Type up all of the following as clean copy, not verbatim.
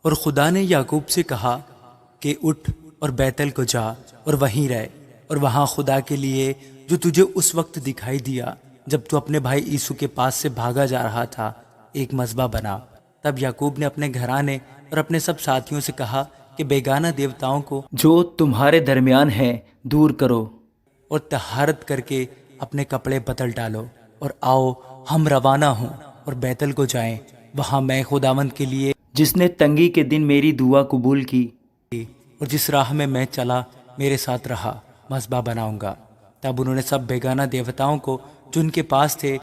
اور خدا نے یعقوب سے کہا کہ اٹھ اور بیتل کو جا اور وہیں رہ، اور وہاں خدا کے لیے جو تجھے اس وقت دکھائی دیا جب تو اپنے بھائی عیسو کے پاس سے بھاگا جا رہا تھا، ایک مذبح بنا۔ تب یعقوب نے اپنے گھرانے اور اپنے سب ساتھیوں سے کہا کہ بیگانہ دیوتاؤں کو جو تمہارے درمیان ہیں دور کرو، اور طہارت کر کے اپنے کپڑے بدل ڈالو، اور آؤ ہم روانہ ہوں اور بیتل کو جائیں۔ وہاں میں خداوند کے لیے جس نے تنگی کے دن میری دعا قبول کی اور جس راہ میں چلا میرے ساتھ رہا، مذبح بناؤں گا۔ تب انہوں نے سب بیگانہ دیوتاؤں کو جو ان کے پاس تھے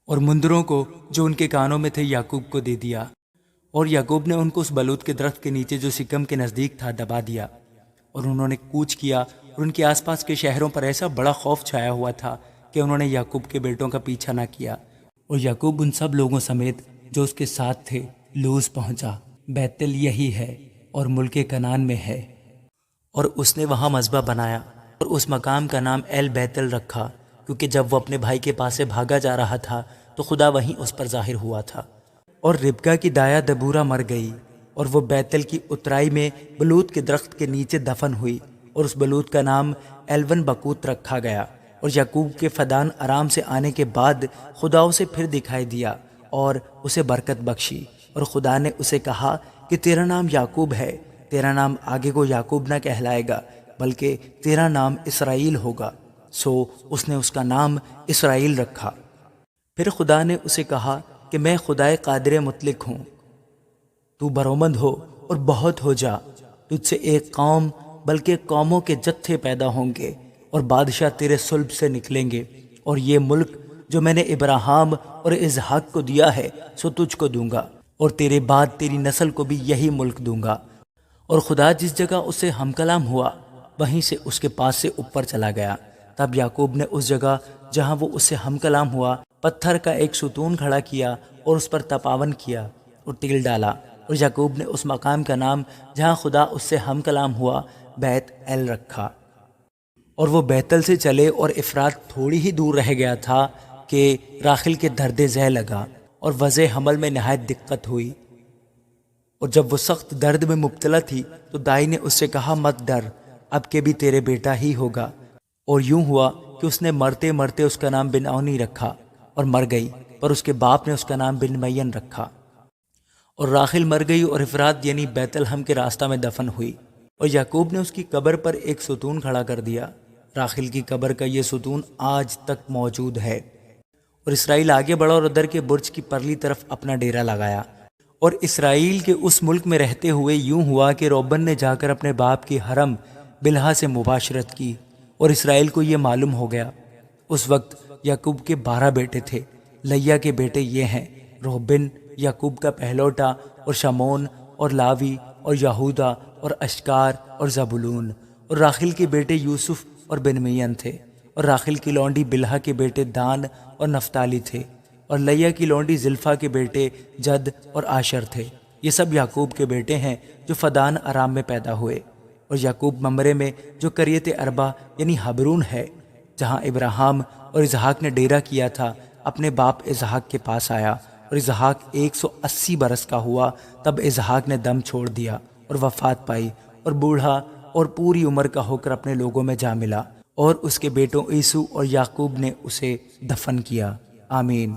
اور مندروں کو جو ان کے کانوں میں تھے یعقوب کو دے دیا، اور یعقوب نے ان کو اس بلوت کے درخت کے نیچے جو سکم کے نزدیک تھا دبا دیا، اور انہوں نے کوچ کیا، اور ان کے آس پاس کے شہروں پر ایسا بڑا خوف چھایا ہوا تھا کہ انہوں نے یعقوب کے بیٹوں کا پیچھا نہ کیا۔ اور یعقوب ان سب لوگوں سمیت جو اس کے ساتھ تھے لوز پہنچا۔ بیتل یہی ہے اور ملک کنعان میں ہے، اور اس نے وہاں مذبح بنایا اور اس مقام کا نام ایل بیتل رکھا، کیونکہ جب وہ اپنے بھائی کے پاس سے بھاگا جا رہا تھا تو خدا وہیں اس پر ظاہر ہوا تھا۔ اور ربکا کی دایا دبورہ مر گئی، اور وہ بیتل کی اترائی میں بلوت کے درخت کے نیچے دفن ہوئی، اور اس بلوت کا نام ایلون بکوت رکھا گیا۔ اور یعقوب کے فدان آرام سے آنے کے بعد خدا اسے پھر دکھائی دیا اور اسے برکت بخشی، اور خدا نے اسے کہا کہ تیرا نام یعقوب ہے، تیرا نام آگے کو یعقوب نہ کہلائے گا بلکہ تیرا نام اسرائیل ہوگا۔ سو اس نے اس کا نام اسرائیل رکھا۔ پھر خدا نے اسے کہا کہ میں خدائے قادر مطلق ہوں، تو برومند ہو اور بہت ہو جا، تجھ سے ایک قوم بلکہ قوموں کے جتھے پیدا ہوں گے، اور بادشاہ تیرے صلب سے نکلیں گے، اور یہ ملک جو میں نے ابراہیم اور اسحاق کو دیا ہے سو تجھ کو دوں گا، اور تیرے بعد تیری نسل کو بھی یہی ملک دوں گا۔ اور خدا جس جگہ اس سے ہم کلام ہوا وہیں سے اس کے پاس سے اوپر چلا گیا۔ تب یعقوب نے اس جگہ جہاں وہ اس سے ہم کلام ہوا پتھر کا ایک ستون کھڑا کیا اور اس پر تپاون کیا اور تیل ڈالا، اور یعقوب نے اس مقام کا نام جہاں خدا اس سے ہم کلام ہوا بیت ایل رکھا۔ اور وہ بیتل سے چلے اور افرات تھوڑی ہی دور رہ گیا تھا کہ راخل کے درد ذہ لگا اور وضع حمل میں نہایت دقت ہوئی، اور جب وہ سخت درد میں مبتلا تھی تو دائی نے اس سے کہا مت ڈر، اب کے بھی تیرے بیٹا ہی ہوگا۔ اور یوں ہوا کہ اس نے مرتے مرتے اس کا نام بن اونی رکھا، اور مر گئی، پر اس کے باپ نے اس کا نام بن مین رکھا۔ اور راخل مر گئی اور افرات یعنی بیت الحم کے راستہ میں دفن ہوئی، اور یعقوب نے اس کی قبر پر ایک ستون کھڑا کر دیا۔ راخل کی قبر کا یہ ستون آج تک موجود ہے۔ اور اسرائیل آگے بڑھا اور ادھر کے برج کی پرلی طرف اپنا ڈیرا لگایا۔ اور اسرائیل کے اس ملک میں رہتے ہوئے یوں ہوا کہ روبن نے جا کر اپنے باپ کی حرم بلہا سے مباشرت کی، اور اسرائیل کو یہ معلوم ہو گیا۔ اس وقت یعقوب کے 12 بیٹے تھے۔ لیا کے بیٹے یہ ہیں، روبن یعقوب کا پہلوٹا، اور شمون اور لاوی اور یہودا اور اشکار اور زبولون۔ اور راخل کے بیٹے یوسف اور بنیامین تھے۔ اور راخل کی لونڈی بلہا کے بیٹے دان اور نفتالی تھے۔ اور لیا کی لونڈی زلفا کے بیٹے جد اور آشر تھے۔ یہ سب یعقوب کے بیٹے ہیں جو فدان ارام میں پیدا ہوئے۔ اور یعقوب ممرے میں جو قریت اربا یعنی حبرون ہے جہاں ابراہیم اور اسحاق نے ڈیرا کیا تھا اپنے باپ اسحاق کے پاس آیا، اور اسحاق 180 برس کا ہوا تب اسحاق نے دم چھوڑ دیا اور وفات پائی، اور بوڑھا اور پوری عمر کا ہو کر اپنے لوگوں میں جا ملا، اور اس کے بیٹوں عیسو اور یعقوب نے اسے دفن کیا۔ آمین۔